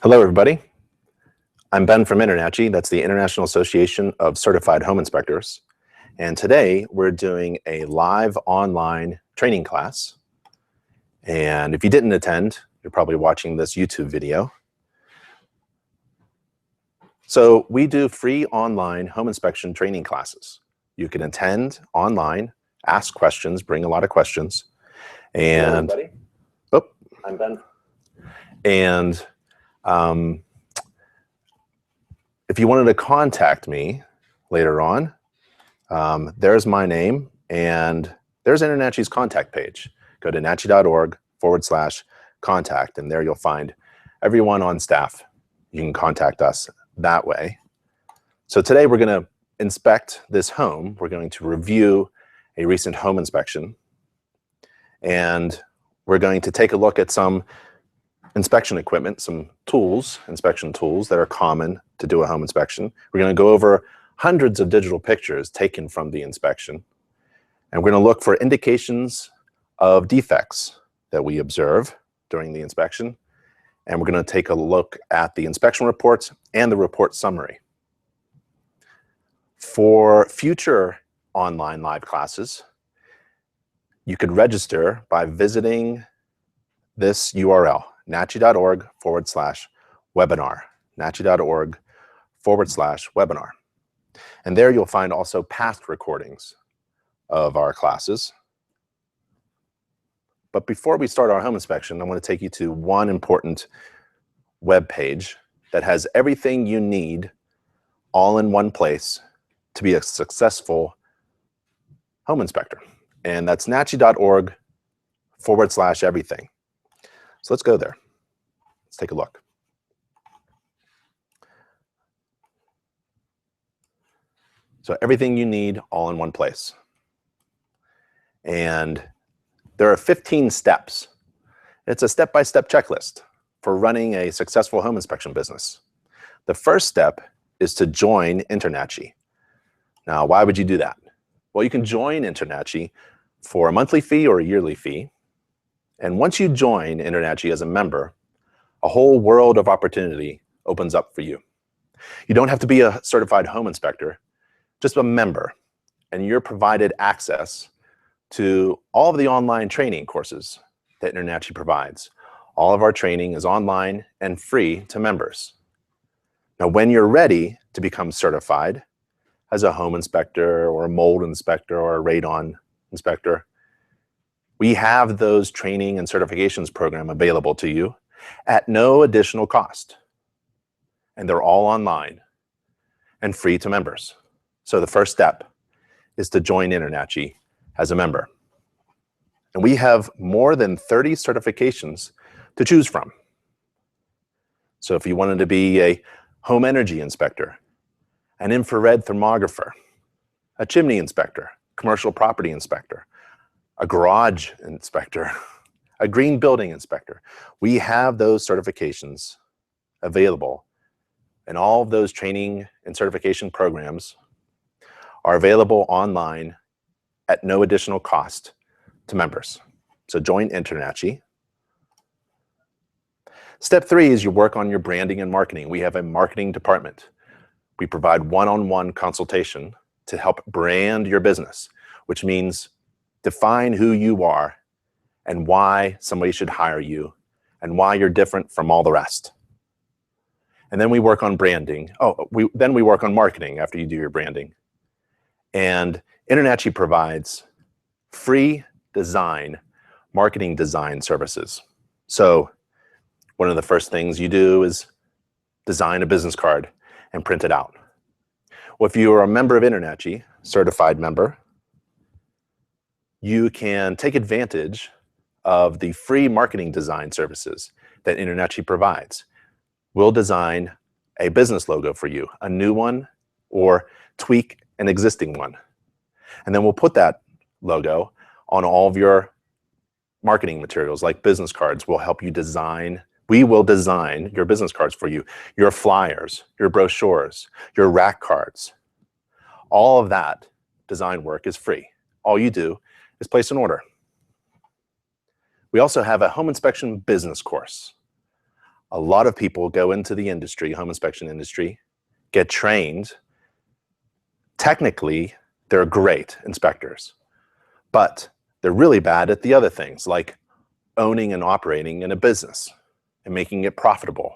Hello, everybody. I'm Ben from INTERNACHI. That's the International Association of Certified Home Inspectors. And today we're doing a live online training class. And if you didn't attend, you're probably watching this YouTube video. So we do free online home inspection training classes. You can attend online, ask questions, bring a lot of questions. And Hello, everybody. Oh, I'm Ben. And if you wanted to contact me later on, there's my name and there's INTERNACHI's contact page. Go to nachi.org/contact, and there you'll find everyone on staff. You can contact us that way. So today we're going to inspect this home. We're going to review a recent home inspection, and we're going to take a look at some inspection equipment, some tools, inspection tools that are common to do a home inspection. We're going to go over hundreds of digital pictures taken from the inspection, and we're going to look for indications of defects that we observe during the inspection, and we're going to take a look at the inspection reports and the report summary. For future online live classes, you could register by visiting this URL, nachi.org/webinar, nachi.org/webinar. And there you'll find also past recordings of our classes. But before we start our home inspection, I want to take you to one important web page that has everything you need all in one place to be a successful home inspector. And that's nachi.org/everything. So let's go there. Let's take a look. So everything you need all in one place. And there are 15 steps. It's a step-by-step checklist for running a successful home inspection business. The first step is to join INTERNACHI. Now, why would you do that? Well, you can join INTERNACHI for a monthly fee or a yearly fee. And once you join INTERNACHI as a member, a whole world of opportunity opens up for you. You don't have to be a certified home inspector, just a member, and you're provided access to all of the online training courses that INTERNACHI provides. All of our training is online and free to members. Now, when you're ready to become certified as a home inspector or a mold inspector or a radon inspector, we have those training and certifications program available to you at no additional cost. And they're all online and free to members. So the first step is to join INTERNACHI as a member. And we have more than 30 certifications to choose from. So if you wanted to be a home energy inspector, an infrared thermographer, a chimney inspector, commercial property inspector, a garage inspector, a green building inspector, we have those certifications available. And all of those training and certification programs are available online at no additional cost to members. So join INTERNACHI. Step 3 is you work on your branding and marketing. We have a marketing department. We provide one-on-one consultation to help brand your business, which means define who you are and why somebody should hire you and why you're different from all the rest. And then we work on branding. Then we work on marketing after you do your branding. And INTERNACHI provides free design, marketing design services. So one of the first things you do is design a business card and print it out. Well, if you are a member of INTERNACHI, certified member, you can take advantage of the free marketing design services that INTERNACHI provides. We'll design a business logo for you, a new one, or tweak an existing one. And then we'll put that logo on all of your marketing materials like business cards. We'll help you design. We will design your business cards for you, your flyers, your brochures, your rack cards. All of that design work is free. All you do is place an order. We also have a home inspection business course. A lot of people go into the industry, home inspection industry, get trained. Technically, they're great inspectors, but they're really bad at the other things, like owning and operating in a business and making it profitable.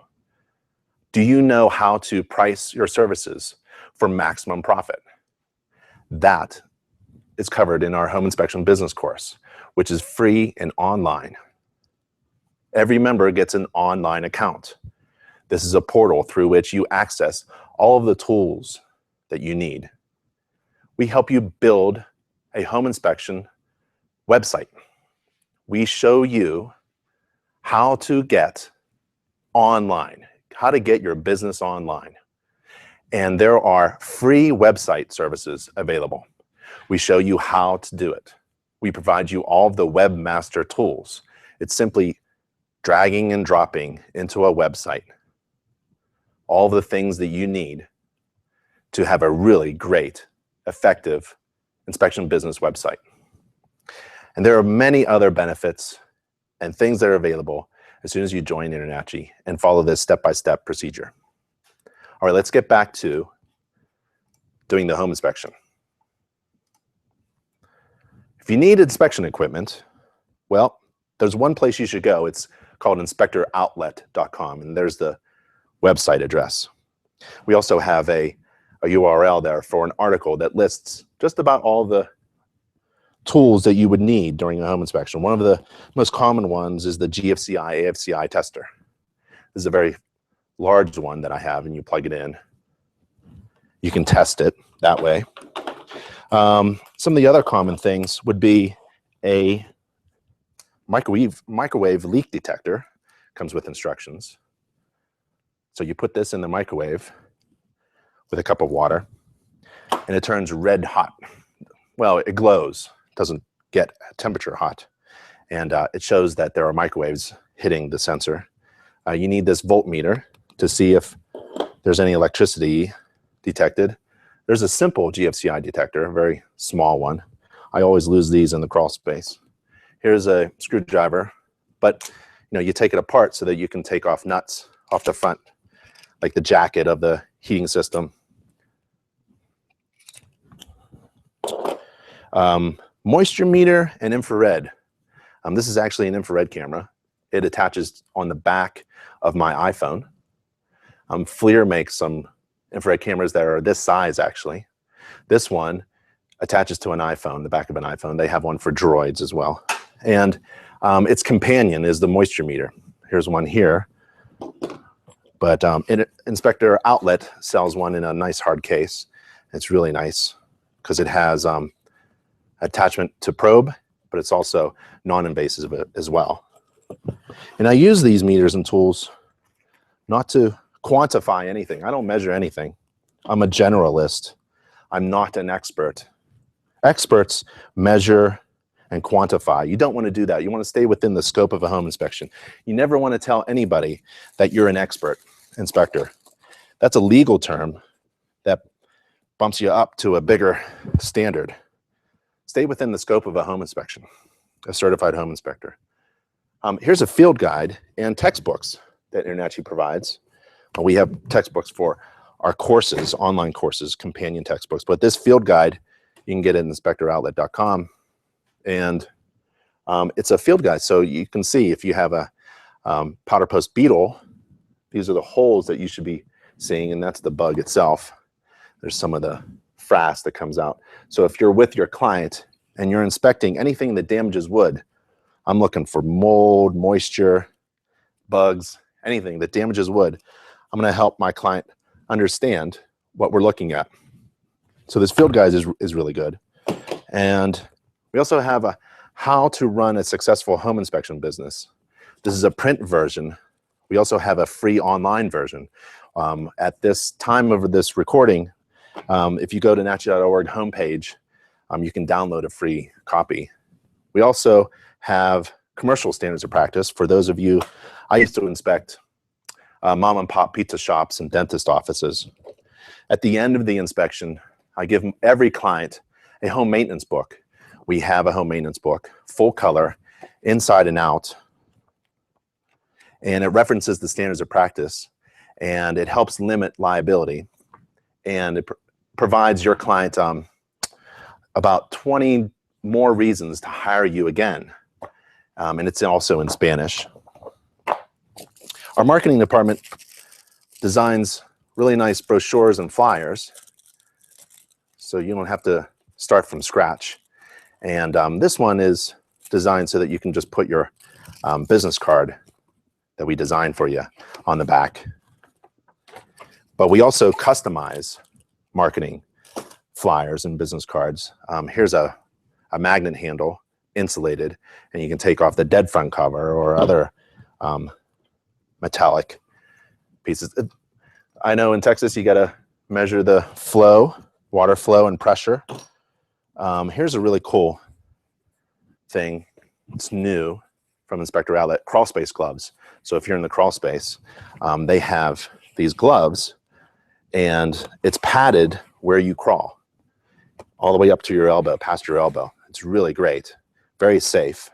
Do you know how to price your services for maximum profit? That is covered in our home inspection business course, which is free and online. Every member gets an online account. This is a portal through which you access all of the tools that you need. We help you build a home inspection website. We show you how to get online, how to get your business online. And there are free website services available. We show you how to do it. We provide you all of the webmaster tools. It's simply dragging and dropping into a website all the things that you need to have a really great, effective inspection business website. And there are many other benefits and things that are available as soon as you join InterNACHI and follow this step-by-step procedure. All right, let's get back to doing the home inspection. If you need inspection equipment, well, there's one place you should go. It's called inspectoroutlet.com, and there's the website address. We also have a URL there for an article that lists just about all the tools that you would need during a home inspection. One of the most common ones is the Gfci Afci tester. This is a very large one that I have, and you plug it in. You can test it that way. Some of the other common things would be a microwave leak detector. Comes with instructions. So you put this in the microwave with a cup of water, and it turns red hot. Well, it glows, doesn't get temperature hot, and it shows that there are microwaves hitting the sensor. You need this voltmeter to see if there's any electricity detected. There's a simple Gfci detector, a very small one. I always lose these in the crawl space. Here's a screwdriver, but you take it apart so that you can take off nuts off the front, like the jacket of the heating system. Moisture meter and infrared. This is actually an infrared camera. It attaches on the back of my iPhone. FLIR makes some infrared cameras that are this size, actually. This one attaches to an iPhone, the back of an iPhone. They have one for Droids as well. And its companion is the moisture meter. Here's one here. But Inspector Outlet sells one in a nice hard case. It's really nice because it has attachment to probe, but it's also non-invasive as well. And I use these meters and tools not to quantify anything. I don't measure anything. I'm a generalist. I'm not an expert. Experts measure and quantify. You don't want to do that. You want to stay within the scope of a home inspection. You never want to tell anybody that you're an expert inspector. That's a legal term that bumps you up to a bigger standard. Stay within the scope of a home inspection, a certified home inspector. Here's a field guide and textbooks that InterNACHI provides. We have textbooks for our courses, online courses, companion textbooks, but this field guide, you can get it at inspectoroutlet.com. And it's a field guide, so you can see if you have a powder post beetle, these are the holes that you should be seeing, and that's the bug itself. There's some of the frass that comes out. So if you're with your client and you're inspecting anything that damages wood, I'm looking for mold, moisture, bugs, anything that damages wood. I'm going to help my client understand what we're looking at. So this field guide is really good. And we also have a how to run a successful home inspection business. This is a print version. We also have a free online version. At this time of this recording, if you go to nachi.org homepage, you can download a free copy. We also have commercial standards of practice. For those of you, I used to inspect mom and pop pizza shops and dentist offices. At the end of the inspection, I give every client a home maintenance book. We have a home maintenance book, full color, inside and out. and it references the standards of practice, and it helps limit liability, and it provides your client about 20 more reasons to hire you again, and it's also in Spanish. Our marketing department designs really nice brochures and flyers, so you don't have to start from scratch. And this one is designed so that you can just put your business card that we designed for you on the back. But we also customize marketing flyers and business cards. Here's a magnet handle, insulated, and you can take off the dead front cover or other metallic pieces. I know in Texas you got to measure the flow, water flow and pressure. Here's a really cool thing. It's new from Inspector Outlet, Crawlspace Gloves. So if you're in the crawl space, they have these gloves, and it's padded where you crawl, all the way up to your elbow, past your elbow. It's really great, very safe,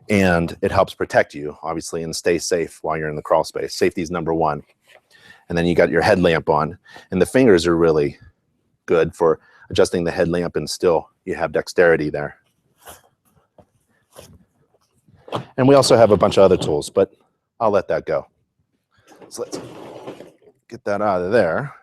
and it helps protect you, obviously, and stay safe while you're in the crawl space. Safety is number one. And then you got your headlamp on, and the fingers are really good for adjusting the headlamp, and still you have dexterity there. And we also have a bunch of other tools, but I'll let that go. So let's get that out of there.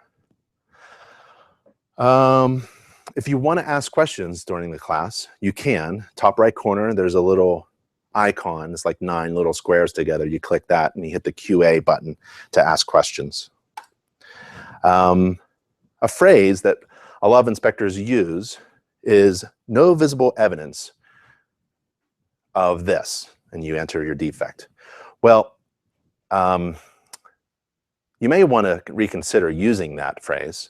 If you want to ask questions during the class, you can. Top right corner, there's a little icon. It's like 9 little squares together. You click that and you hit the QA button to ask questions. A phrase that a lot of inspectors use is no visible evidence of this, and you enter your defect. Well, you may want to reconsider using that phrase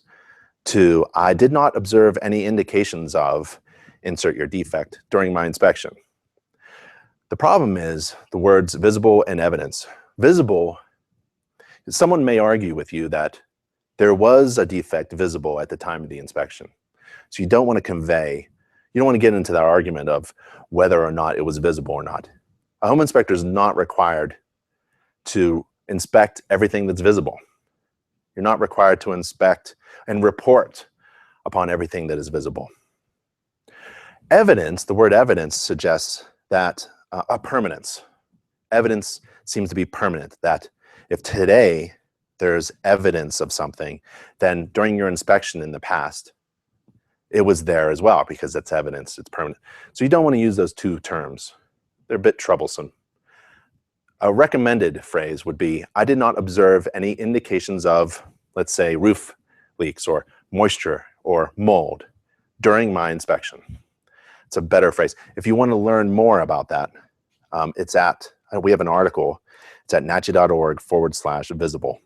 to, I did not observe any indications of, insert your defect during my inspection. The problem is the words visible and evidence. Visible, someone may argue with you that there was a defect visible at the time of the inspection. So you don't want to convey, you don't want to get into that argument of whether or not it was visible or not. A home inspector is not required to inspect everything that's visible. You're not required to inspect and report upon everything that is visible. Evidence, the word evidence suggests that a permanence. Evidence seems to be permanent, that if today there's evidence of something, then during your inspection in the past, it was there as well, because that's evidence, it's permanent. So you don't want to use those two terms. They're a bit troublesome. A recommended phrase would be, I did not observe any indications of, let's say, roof leaks or moisture or mold during my inspection. It's a better phrase. If you want to learn more about that, we have an article. It's at natchi.org/visible.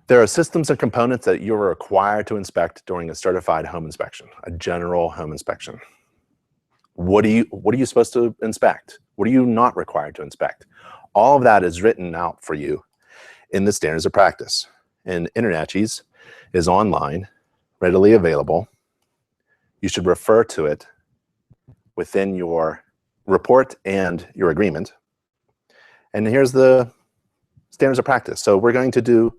There are systems and components that you're required to inspect during a certified home inspection, a general home inspection. What are you supposed to inspect? What are you not required to inspect? All of that is written out for you in the standards of practice. And InterNACHI's is online, readily available. You should refer to it within your report and your agreement. And here's the standards of practice. So we're going to do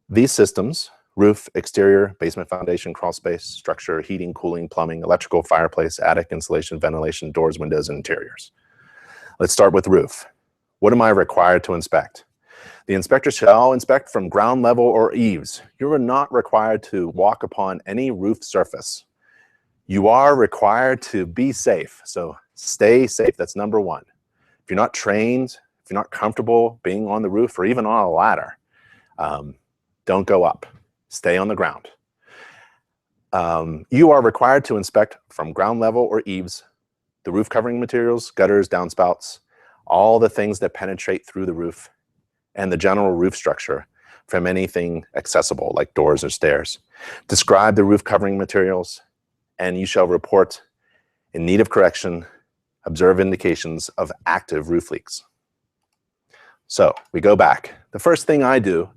these systems: roof, exterior, basement foundation, crawl space, structure, heating, cooling, plumbing, electrical, fireplace, attic, insulation, ventilation, doors, windows, and interiors. Let's start with roof. What am I required to inspect? The inspector shall inspect from ground level or eaves. You are not required to walk upon any roof surface. You are required to be safe. So stay safe. That's number one. If you're not trained, if you're not comfortable being on the roof or even on a ladder, don't go up. Stay on the ground. You are required to inspect from ground level or eaves the roof covering materials, gutters, downspouts, all the things that penetrate through the roof, and the general roof structure from anything accessible like doors or stairs. Describe the roof covering materials, and you shall report in need of correction, observe indications of active roof leaks. So we go back. The first thing I do,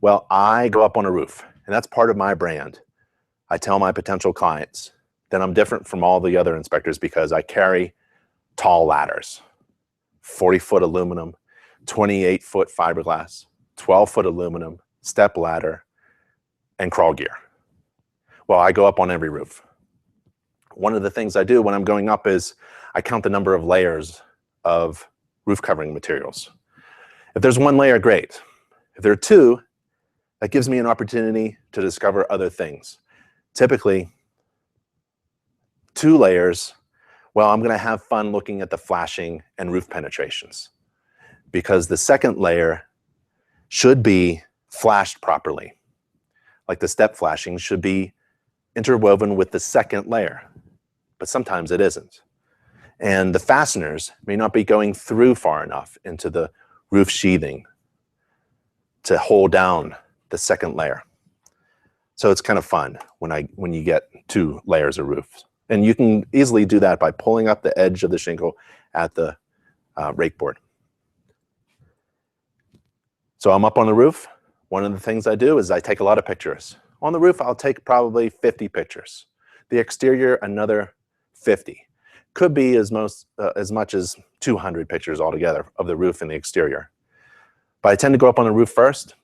well, I go up on a roof, and that's part of my brand. I tell my potential clients that I'm different from all the other inspectors because I carry tall ladders, 40-foot aluminum, 28-foot fiberglass, 12-foot aluminum, step ladder, and crawl gear. Well, I go up on every roof. One of the things I do when I'm going up is I count the number of layers of roof covering materials. If there's one layer, great. If there are two, that gives me an opportunity to discover other things. Typically, 2 layers, well, I'm going to have fun looking at the flashing and roof penetrations, because the second layer should be flashed properly. Like the step flashing should be interwoven with the second layer, but sometimes it isn't. And the fasteners may not be going through far enough into the roof sheathing to hold down the second layer. So it's kind of fun when you get 2 layers of roofs. And you can easily do that by pulling up the edge of the shingle at the rake board. So I'm up on the roof. One of the things I do is I take a lot of pictures. On the roof, I'll take probably 50 pictures. The exterior, another 50. Could be as much as 200 pictures altogether of the roof and the exterior. But I tend to go up on the roof first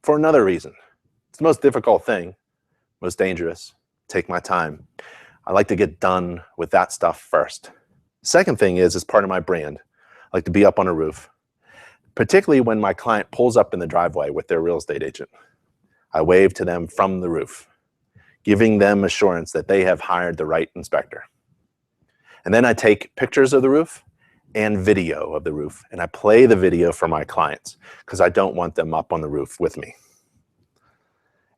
for another reason. It's the most difficult thing, most dangerous. Take my time. I like to get done with that stuff first. Second thing is, as part of my brand, I like to be up on a roof, particularly when my client pulls up in the driveway with their real estate agent. I wave to them from the roof, giving them assurance that they have hired the right inspector. And then I take pictures of the roof and video of the roof, and I play the video for my clients because I don't want them up on the roof with me.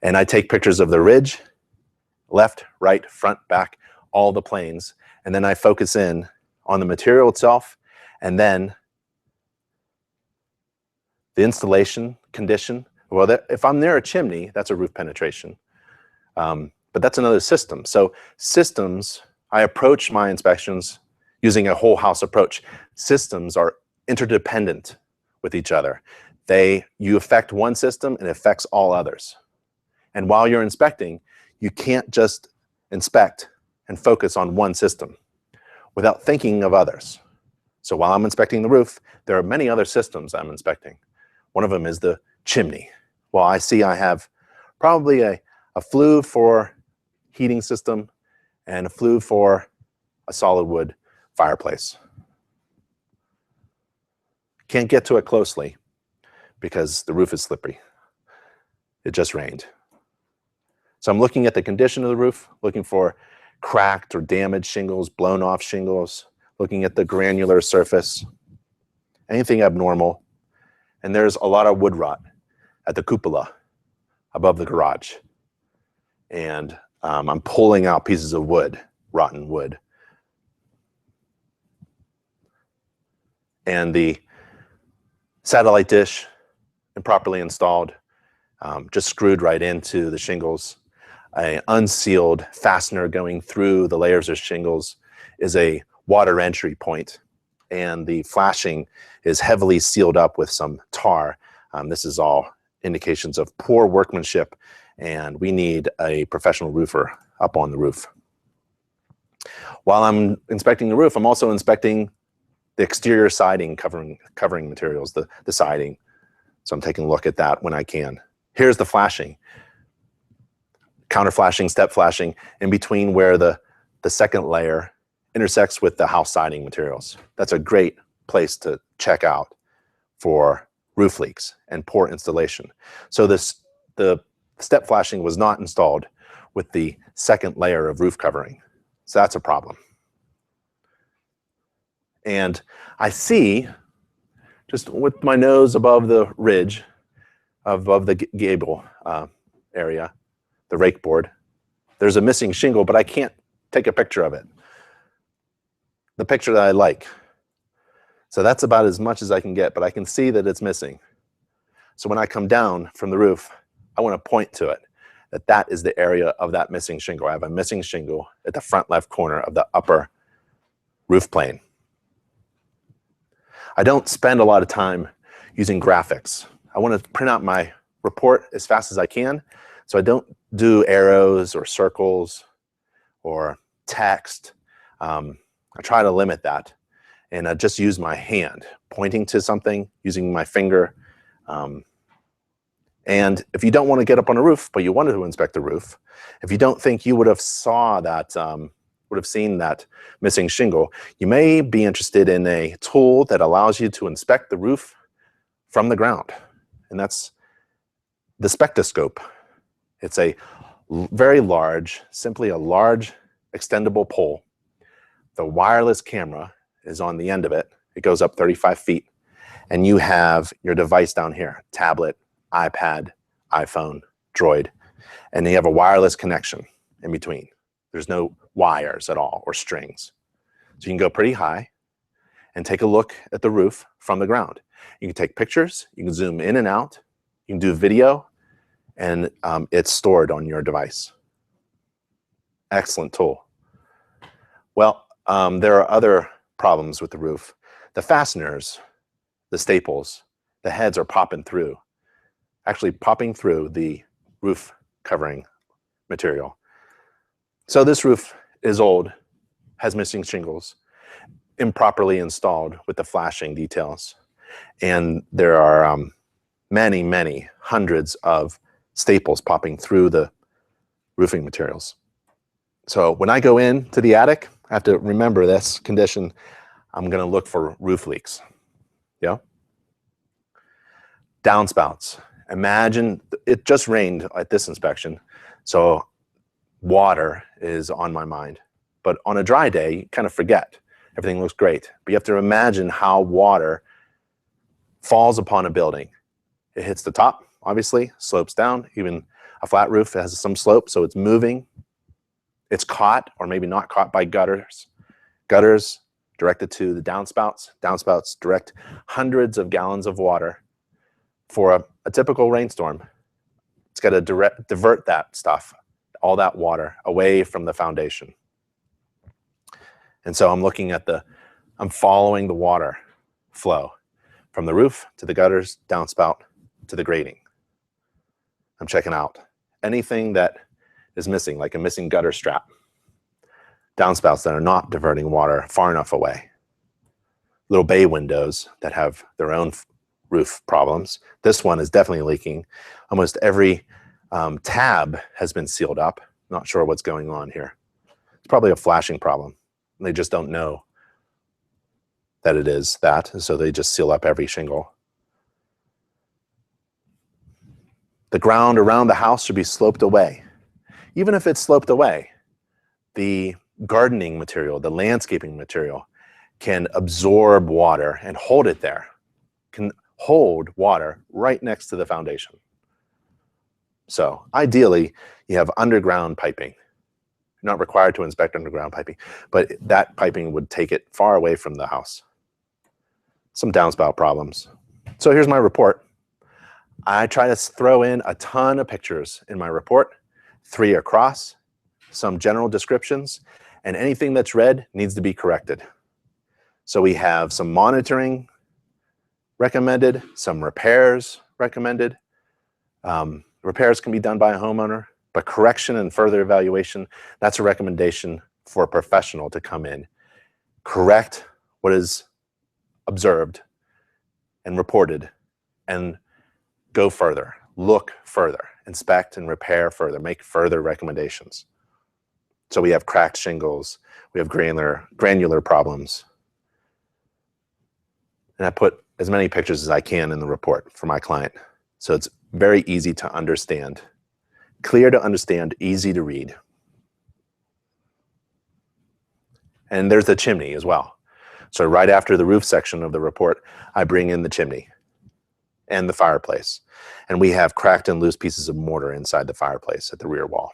And I take pictures of the ridge, left, right, front, back, all the planes, and then I focus in on the material itself, and then the installation condition. Well, if I'm near a chimney, that's a roof penetration, but that's another system. So systems, I approach my inspections using a whole house approach. Systems are interdependent with each other. You affect one system and it affects all others. And while you're inspecting, you can't just inspect and focus on one system without thinking of others. So while I'm inspecting the roof, there are many other systems I'm inspecting. One of them is the chimney. Well, I see I have probably a flue for heating system and a flue for a solid wood fireplace. Can't get to it closely because the roof is slippery. It just rained. So I'm looking at the condition of the roof, looking for cracked or damaged shingles, blown off shingles, looking at the granular surface, anything abnormal. And there's a lot of wood rot at the cupola above the garage. And I'm pulling out pieces of wood, rotten wood. And the satellite dish, improperly installed, just screwed right into the shingles. An unsealed fastener going through the layers of shingles is a water entry point, and the flashing is heavily sealed up with some tar. This is all indications of poor workmanship, and we need a professional roofer up on the roof. While I'm inspecting the roof, I'm also inspecting the exterior siding covering materials, the siding. So I'm taking a look at that when I can. Here's the flashing. Counter flashing, step flashing, in between where the second layer intersects with the house siding materials. That's a great place to check out for roof leaks and poor installation. So the step flashing was not installed with the second layer of roof covering. So that's a problem. And I see, just with my nose above the ridge, above the gable area, the rake board, there's a missing shingle, but I can't take a picture of it. The picture that I like. So that's about as much as I can get, but I can see that it's missing. So when I come down from the roof, I want to point to it, that is the area of that missing shingle. I have a missing shingle at the front left corner of the upper roof plane. I don't spend a lot of time using graphics. I want to print out my report as fast as I can, so I don't do arrows or circles or text. I try to limit that. and I just use my hand, pointing to something, using my finger. And if you don't want to get up on a roof, but you wanted to inspect the roof, if you don't think you would have saw that, would have seen that missing shingle, you may be interested in a tool that allows you to inspect the roof from the ground. And that's the Specta Scope. It's a very large, simply a large extendable pole. The wireless camera is on the end of it. It goes up 35 feet. And you have your device down here, tablet, iPad, iPhone, Droid, and you have a wireless connection in between. There's no wires at all or strings. So you can go pretty high and take a look at the roof from the ground. You can take pictures, you can zoom in and out, you can do video, and it's stored on your device. Excellent tool. Well, there are other problems with the roof. The fasteners, the staples, the heads are popping through, actually popping through the roof covering material. So this roof is old, has missing shingles, improperly installed with the flashing details. And there are many, many hundreds of staples popping through the roofing materials. So when I go into the attic, I have to remember this condition. I'm going to look for roof leaks. Yeah. Downspouts. Imagine it just rained at this inspection, so water is on my mind. But on a dry day, you kind of forget. Everything looks great. But you have to imagine how water falls upon a building. It hits the top, obviously, slopes down. Even a flat roof has some slope, so it's moving. It's caught, or maybe not caught, by gutters. Gutters directed to the downspouts. Downspouts direct hundreds of gallons of water. For a typical rainstorm, it's got to divert that stuff, all that water, away from the foundation. And so I'm following the water flow from the roof to the gutters, downspout to the grating. I'm checking out anything that is missing, like a missing gutter strap, downspouts that are not diverting water far enough away, little bay windows that have their own roof problems. This one is definitely leaking. Almost every tab has been sealed up. Not sure what's going on here. It's probably a flashing problem. They just don't know that it is that, and so they just seal up every shingle. The ground around the house should be sloped away. Even if it's sloped away, the gardening material, the landscaping material, can absorb water and hold it there. Can hold water right next to the foundation. So ideally, you have underground piping. You're not required to inspect underground piping, but that piping would take it far away from the house. Some downspout problems. So here's my report. I try to throw in a ton of pictures in my report, 3 across, some general descriptions, and anything that's red needs to be corrected. So we have some monitoring recommended, some repairs recommended. Repairs can be done by a homeowner, but correction and further evaluation, that's a recommendation for a professional to come in, correct what is observed and reported, and go further, look further, inspect and repair further, make further recommendations. So we have cracked shingles, we have granular problems. And I put as many pictures as I can in the report for my client. So it's very easy to understand, clear to understand, easy to read. And there's the chimney as well. So right after the roof section of the report, I bring in the chimney and the fireplace. And we have cracked and loose pieces of mortar inside the fireplace at the rear wall.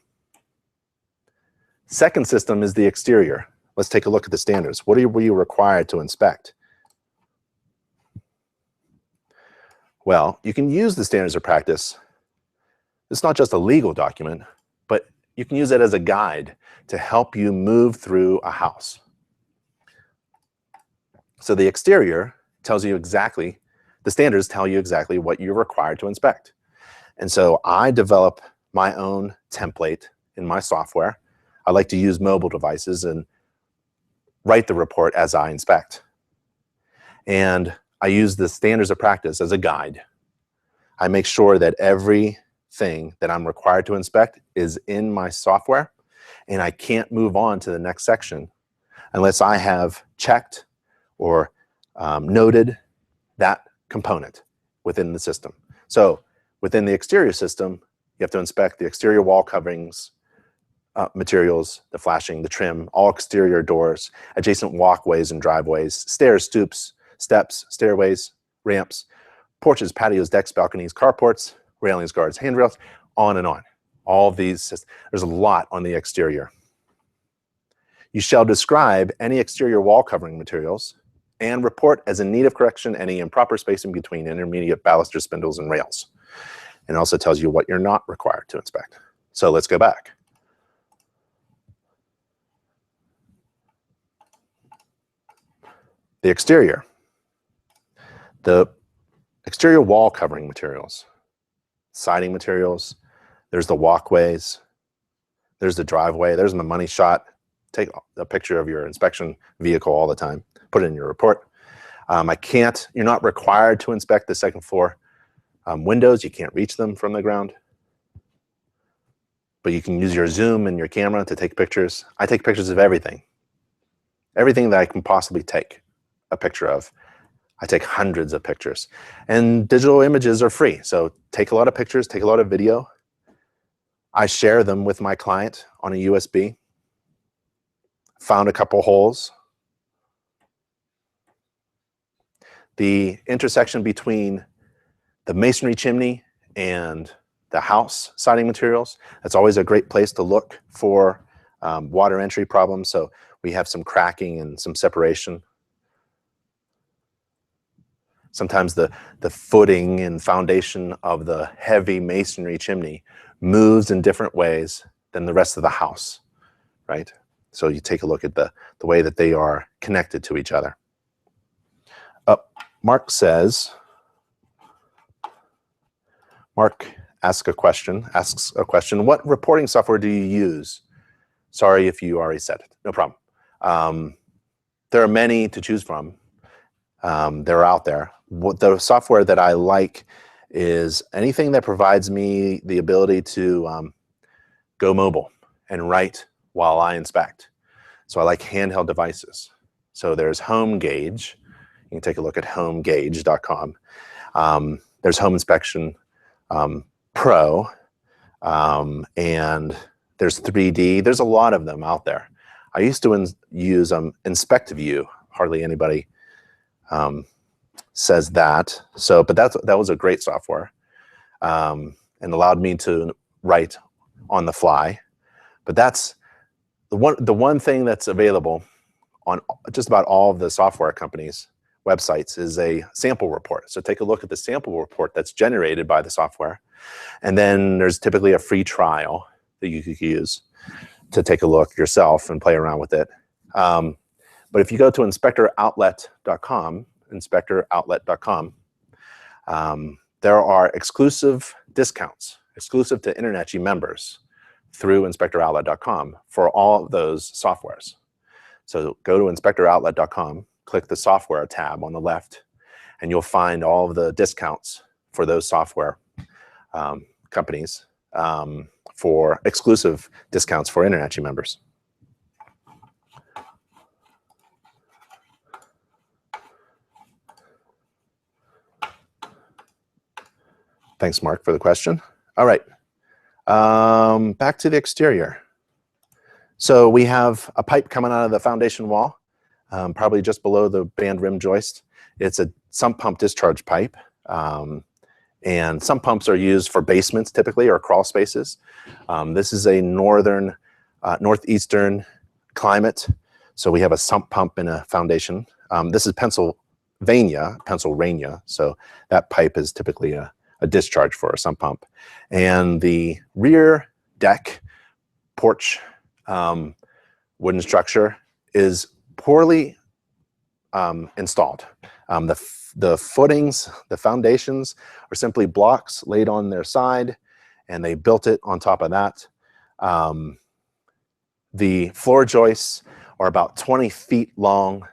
Second system is the exterior. Let's take a look at the standards. What were you required to inspect? Well, you can use the standards of practice. It's not just a legal document, but you can use it as a guide to help you move through a house. So the exterior tells you exactly, the standards tell you exactly what you're required to inspect. And so I develop my own template in my software. I like to use mobile devices and write the report as I inspect. And I use the standards of practice as a guide. I make sure that everything that I'm required to inspect is in my software, and I can't move on to the next section unless I have checked or noted that component within the system. So within the exterior system, you have to inspect the exterior wall coverings, materials, the flashing, the trim, all exterior doors, adjacent walkways and driveways, stairs, stoops, steps, stairways, ramps, porches, patios, decks, balconies, carports, railings, guards, handrails, on and on. All of these, there's a lot on the exterior. You shall describe any exterior wall covering materials and report as in need of correction any improper spacing between intermediate baluster spindles and rails. And it also tells you what you're not required to inspect. So let's go back. The exterior. The exterior wall covering materials, siding materials, there's the walkways, there's the driveway, there's the money shot. Take a picture of your inspection vehicle all the time, put it in your report. You're not required to inspect the second floor windows. You can't reach them from the ground. But you can use your zoom and your camera to take pictures. I take pictures of everything. Everything that I can possibly take a picture of. I take hundreds of pictures. And digital images are free. So take a lot of pictures, take a lot of video. I share them with my client on a USB. Found a couple holes. The intersection between the masonry chimney and the house siding materials, that's always a great place to look for water entry problems. So we have some cracking and some separation. Sometimes the footing and foundation of the heavy masonry chimney moves in different ways than the rest of the house, right? So you take a look at the way that they are connected to each other. Mark asks a question, what reporting software do you use? Sorry if you already said it, no problem. There are many to choose from. They're out there. The software that I like is anything that provides me the ability to go mobile and write while I inspect. So I like handheld devices. So there's Home Gauge. You can take a look at homegauge.com. There's Home Inspection Pro, and there's 3D. There's a lot of them out there. I used to use InspectView. Hardly anybody says that. But that was a great software, and allowed me to write on the fly. But that's the one thing that's available on just about all of the software companies' websites is a sample report. So take a look at the sample report that's generated by the software. And then there's typically a free trial that you could use to take a look yourself and play around with it. But if you go to inspectoroutlet.com, there are exclusive discounts, exclusive to InterNACHI members through inspectoroutlet.com for all of those softwares. So go to inspectoroutlet.com, click the software tab on the left, and you'll find all of the discounts for those software companies for exclusive discounts for InterNACHI members. Thanks, Mark, for the question. All right, back to the exterior. So we have a pipe coming out of the foundation wall, probably just below the band rim joist. It's a sump pump discharge pipe. And sump pumps are used for basements typically, or crawl spaces. This is a northeastern climate. So we have a sump pump in a foundation. This is Pennsylvania. So that pipe is typically a discharge for a sump pump. And the rear deck porch wooden structure is poorly installed. The footings, the foundations are simply blocks laid on their side, and they built it on top of that. The floor joists are about 20 feet long,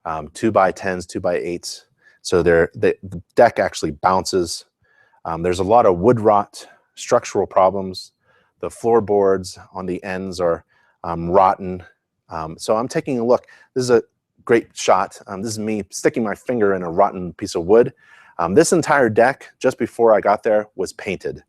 2x10s, 2x8s. So the deck actually bounces. There's a lot of wood rot, structural problems. The floorboards on the ends are rotten. So I'm taking a look. This is a great shot. This is me sticking my finger in a rotten piece of wood. This entire deck, just before I got there, was painted.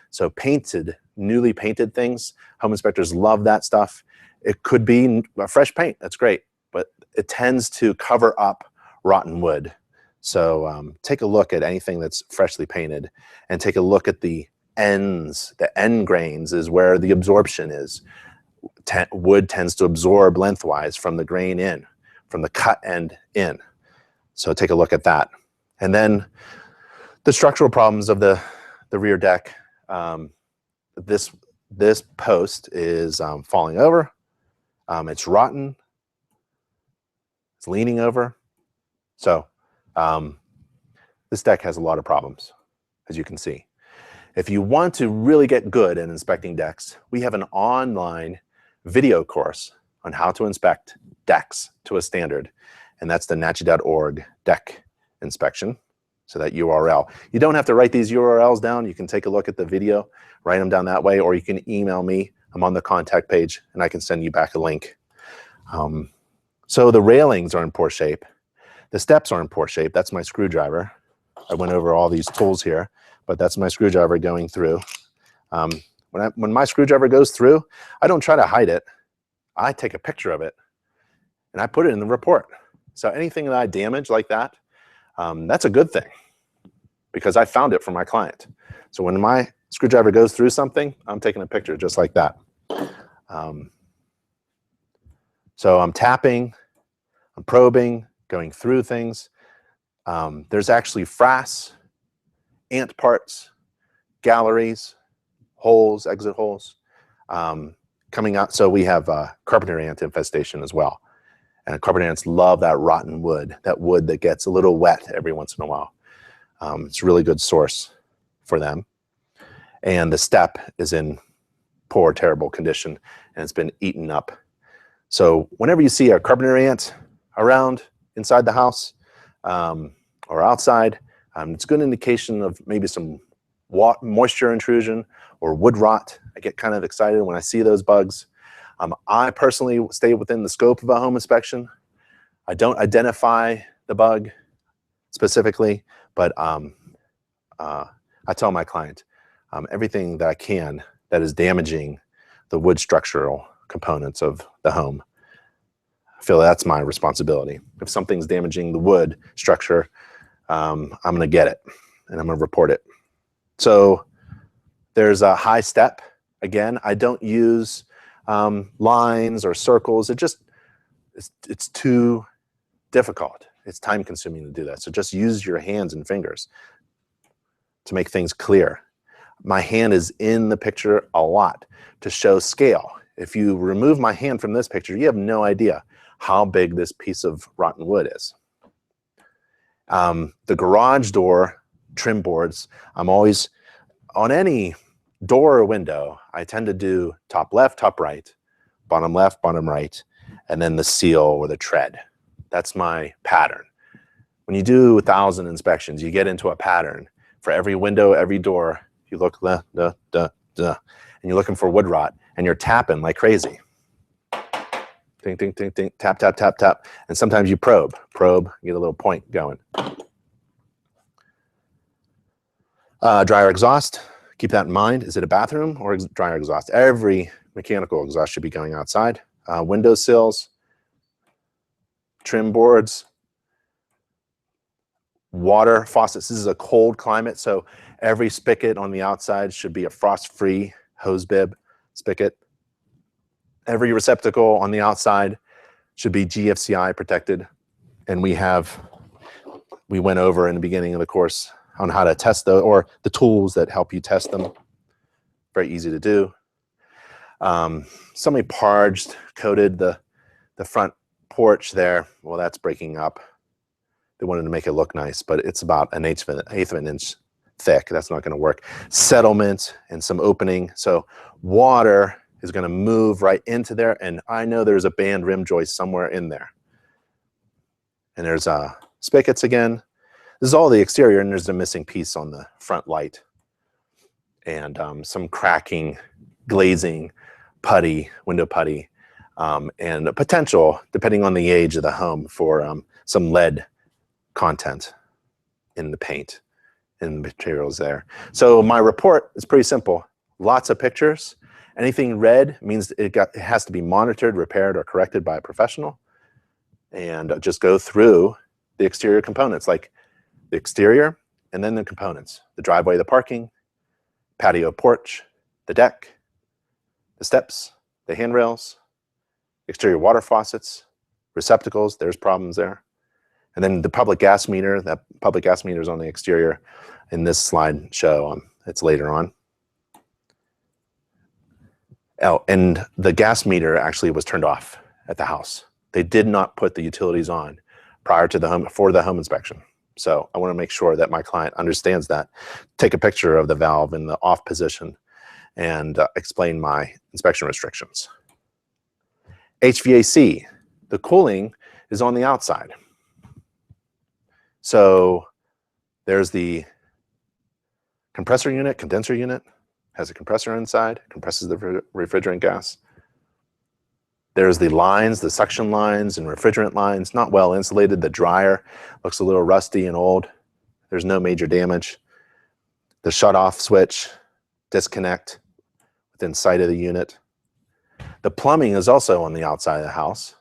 So painted, newly painted things, home inspectors love that stuff. It could be a fresh paint, that's great, but it tends to cover up rotten wood. So take a look at anything that's freshly painted and take a look at the ends. The end grains is where the absorption is. Wood tends to absorb lengthwise from the grain in, from the cut end in. So take a look at that. And then the structural problems of the rear deck. This post is falling over. It's rotten. It's leaning over. So this deck has a lot of problems, as you can see. If you want to really get good at inspecting decks, we have an online video course on how to inspect decks to a standard, and that's the nachi.org deck inspection. So that URL. You don't have to write these URLs down. You can take a look at the video, write them down that way, or you can email me. I'm on the contact page, and I can send you back a link. So the railings are in poor shape. The steps are in poor shape. That's my screwdriver. I went over all these tools here, but that's my screwdriver going through. When my screwdriver goes through, I don't try to hide it. I take a picture of it, and I put it in the report. So anything that I damage like that, that's a good thing because I found it for my client. So when my screwdriver goes through something, I'm taking a picture just like that. So I'm tapping, I'm probing, going through things. There's actually frass, ant parts, galleries, holes, exit holes coming out. So we have Carpenter Ant Infestation as well. And carpenter ants love that rotten wood, that wood that gets a little wet every once in a while. It's a really good source for them. And the step is in poor, terrible condition, and it's been eaten up. So whenever you see a carpenter ant around inside the house or outside, it's a good indication of maybe some moisture intrusion or wood rot. I get kind of excited when I see those bugs. I personally stay within the scope of a home inspection. I don't identify the bug specifically, but I tell my client everything that I can that is damaging the wood structural components of the home. I feel that's my responsibility. If something's damaging the wood structure, I'm going to get it and I'm going to report it. So there's a high step. Again, I don't use lines or circles. It's too difficult. It's time consuming to do that. So just use your hands and fingers to make things clear. My hand is in the picture a lot to show scale. If you remove my hand from this picture, you have no idea how big this piece of rotten wood is. The garage door trim boards, I'm always, on any door or window, I tend to do top left, top right, bottom left, bottom right, and then the seal or the tread. That's my pattern. When you do 1,000 inspections, you get into a pattern. For every window, every door, you look and you're looking for wood rot, and you're tapping like crazy. Ding, ding, ding, ding, tap, tap, tap, tap. And sometimes you probe, get a little point going. Dryer exhaust, keep that in mind. Is it a bathroom or dryer exhaust? Every mechanical exhaust should be going outside. Window sills, trim boards, water faucets. This is a cold climate, so every spigot on the outside should be a frost-free hose bib spigot. Every receptacle on the outside should be GFCI protected. And we went over in the beginning of the course on how to test those, or the tools that help you test them. Very easy to do. Somebody parged, coated the front porch there. Well, that's breaking up. They wanted to make it look nice, but it's about an eighth of an inch thick. That's not going to work. Settlement and some opening. So water is going to move right into there, and I know there's a band rim joist somewhere in there. And there's spigots again. This is all the exterior, and there's a missing piece on the front light. And some cracking, glazing, putty, window putty, and a potential, depending on the age of the home, for some lead content in the paint and the materials there. So my report is pretty simple. Lots of pictures. Anything red means it has to be monitored, repaired, or corrected by a professional. And just go through the exterior components, like the exterior and then the components. The driveway, the parking, patio porch, the deck, the steps, the handrails, exterior water faucets, receptacles, there's problems there. And then the public gas meter, that public gas meter is on the exterior in this slide show. It's later on. Oh, and the gas meter actually was turned off at the house. They did not put the utilities on prior to for the home inspection. So I want to make sure that my client understands that. Take a picture of the valve in the off position and explain my inspection restrictions. HVAC, the cooling is on the outside. So there's the compressor unit, condenser unit, has a compressor inside, compresses the refrigerant gas. There's the lines, the suction lines and refrigerant lines, not well insulated. The dryer looks a little rusty and old. There's no major damage. The shut-off switch, disconnect within sight of the unit. The plumbing is also on the outside of the house.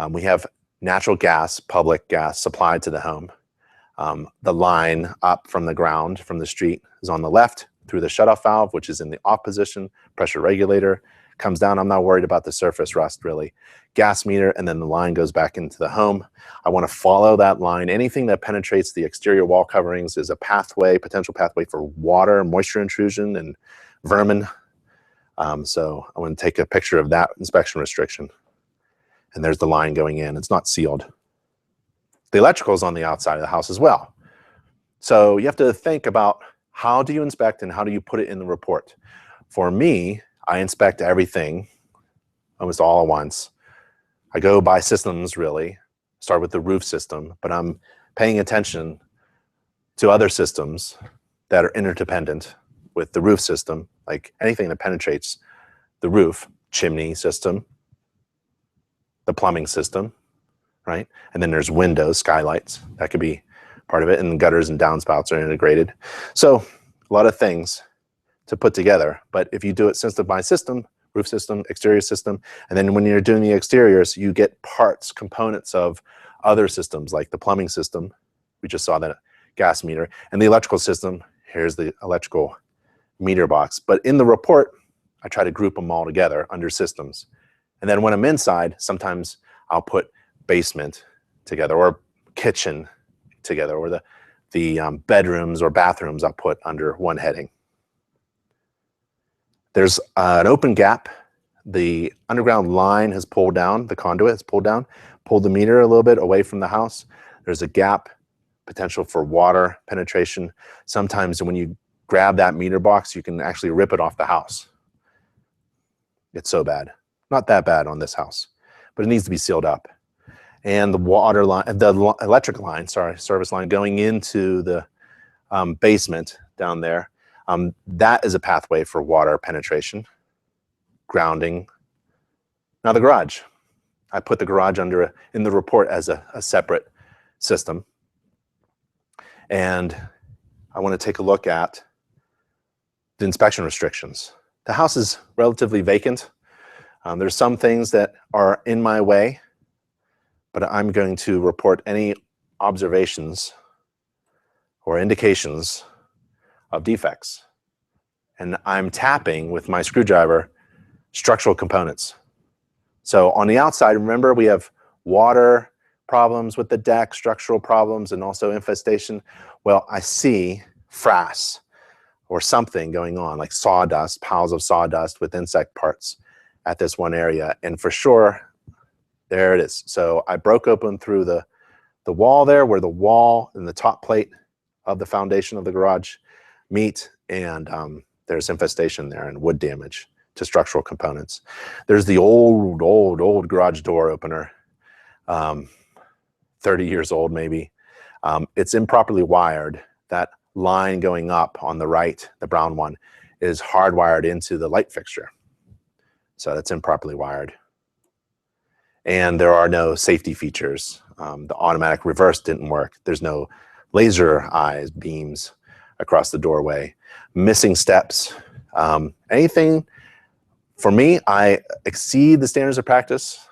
We have natural gas, public gas supplied to the home. The line up from the ground, from the street, is on the left through the shutoff valve, which is in the off position, pressure regulator, comes down. I'm not worried about the surface rust really. Gas meter, and then the line goes back into the home. I want to follow that line. Anything that penetrates the exterior wall coverings is a pathway, potential pathway for water, moisture intrusion, and vermin. So I want to take a picture of that inspection restriction. And there's the line going in. It's not sealed. The electrical is on the outside of the house as well. So you have to think about how do you inspect and how do you put it in the report. For me, I inspect everything almost all at once. I go by systems really, start with the roof system, but I'm paying attention to other systems that are interdependent with the roof system, like anything that penetrates the roof, chimney system, the plumbing system, right? And then there's windows, skylights, that could be part of it, and gutters and downspouts are integrated. So a lot of things to put together, but if you do it system by system, roof system, exterior system, and then when you're doing the exteriors, you get parts, components of other systems, like the plumbing system, we just saw that gas meter, and the electrical system, here's the electrical meter box. But in the report, I try to group them all together under systems. And then when I'm inside, sometimes I'll put basement together or kitchen together, or the bedrooms or bathrooms I'll put under one heading. There's an open gap. The underground line has pulled down, the conduit has pulled down, pulled the meter a little bit away from the house. There's a gap, potential for water penetration. Sometimes when you grab that meter box, you can actually rip it off the house. It's so bad. Not that bad on this house, but it needs to be sealed up. And the water line, the electric line, sorry, service line going into the basement down there, that is a pathway for water penetration, grounding. Now the garage, I put the garage under in the report as a separate system. And I want to take a look at the inspection restrictions. The house is relatively vacant. There's some things that are in my way, but I'm going to report any observations or indications of defects. And I'm tapping with my screwdriver structural components. So on the outside, remember we have water problems with the deck, structural problems, and also infestation. Well, I see frass or something going on, like sawdust, piles of sawdust with insect parts at this one area. And for sure, there it is. So I broke open through the wall there, where the wall and the top plate of the foundation of the garage meet, and there's infestation there and wood damage to structural components. There's the old garage door opener. 30 years old maybe. It's improperly wired. That line going up on the right, the brown one, is hardwired into the light fixture. So that's improperly wired. And there are no safety features. The automatic reverse didn't work. There's no laser eyes, beams across the doorway. Missing steps. Anything, for me, I exceed the standards of practice,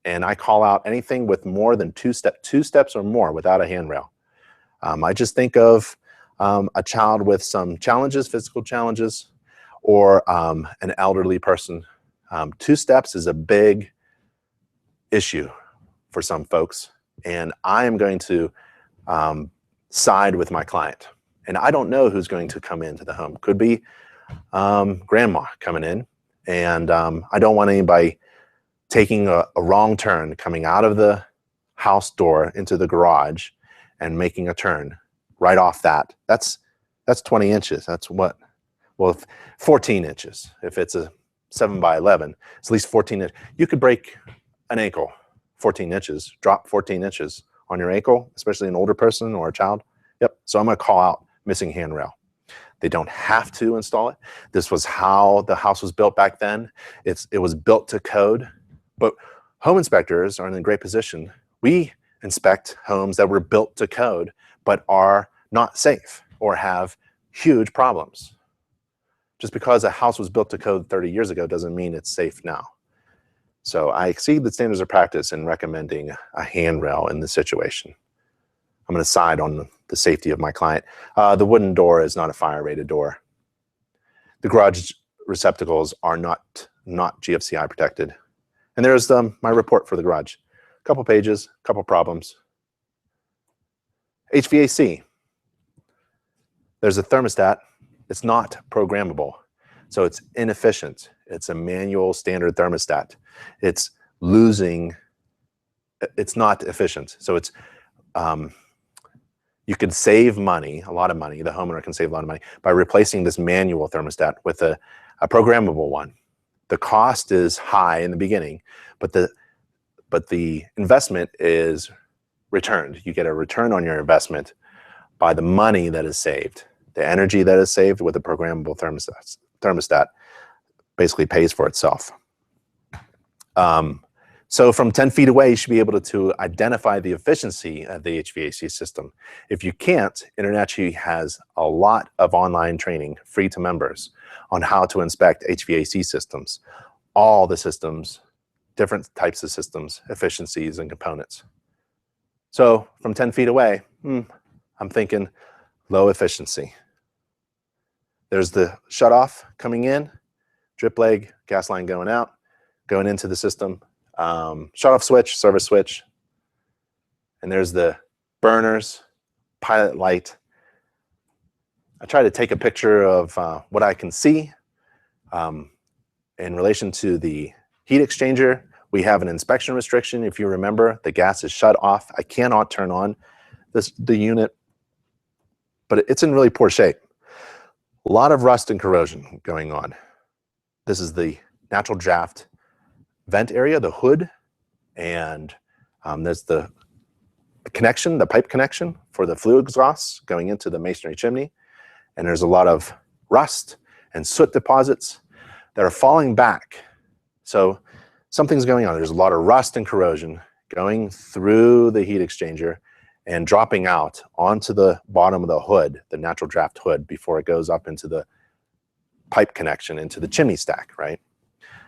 and I call out anything with more than two steps or more without a handrail. I just think of a child with some challenges, physical challenges, or an elderly person. 2 steps is a big issue for some folks, and I am going to side with my client. And I don't know who's going to come into the home. Could be grandma coming in, and I don't want anybody taking a wrong turn, coming out of the house door into the garage and making a turn right off that. That's 20 inches. That's what? Well, 14 inches. If it's a 7 by 11, it's at least 14 inches. You could break an ankle 14 inches, drop 14 inches on your ankle, especially an older person or a child. Yep. So I'm going to call out missing handrail. They don't have to install it. This was how the house was built back then. It was built to code. But home inspectors are in a great position. We inspect homes that were built to code but are not safe or have huge problems. Just because a house was built to code 30 years ago doesn't mean it's safe now. So I exceed the standards of practice in recommending a handrail in this situation. I'm going to side on the safety of my client. The wooden door is not a fire-rated door. The garage receptacles are not GFCI protected. And there's my report for the garage. A couple pages, a couple problems. HVAC. There's a thermostat. It's not programmable. So it's inefficient. It's a manual standard thermostat. It's losing, it's not efficient. So it's, you could save money, a lot of money. The homeowner can save a lot of money by replacing this manual thermostat with a programmable one. The cost is high in the beginning, but the investment is returned. You get a return on your investment by the money that is saved. The energy that is saved with a programmable thermostat basically pays for itself. So from 10 feet away, you should be able to identify the efficiency of the HVAC system. If you can't, InterNACHI has a lot of online training free to members on how to inspect HVAC systems, all the systems, different types of systems, efficiencies, and components. So from 10 feet away, I'm thinking low efficiency. There's the shutoff coming in, drip leg, gas line going out, going into the system, shutoff switch, service switch, and there's the burners, pilot light. I try to take a picture of what I can see. In relation to the heat exchanger, we have an inspection restriction. If you remember, the gas is shut off. I cannot turn on the unit, but it's in really poor shape. A lot of rust and corrosion going on. This is the natural draft vent area, the hood, and there's the connection, the pipe connection for the flue exhausts going into the masonry chimney. And there's a lot of rust and soot deposits that are falling back. So something's going on. There's a lot of rust and corrosion going through the heat exchanger and dropping out onto the bottom of the hood, the natural draft hood, before it goes up into the pipe connection into the chimney stack, right?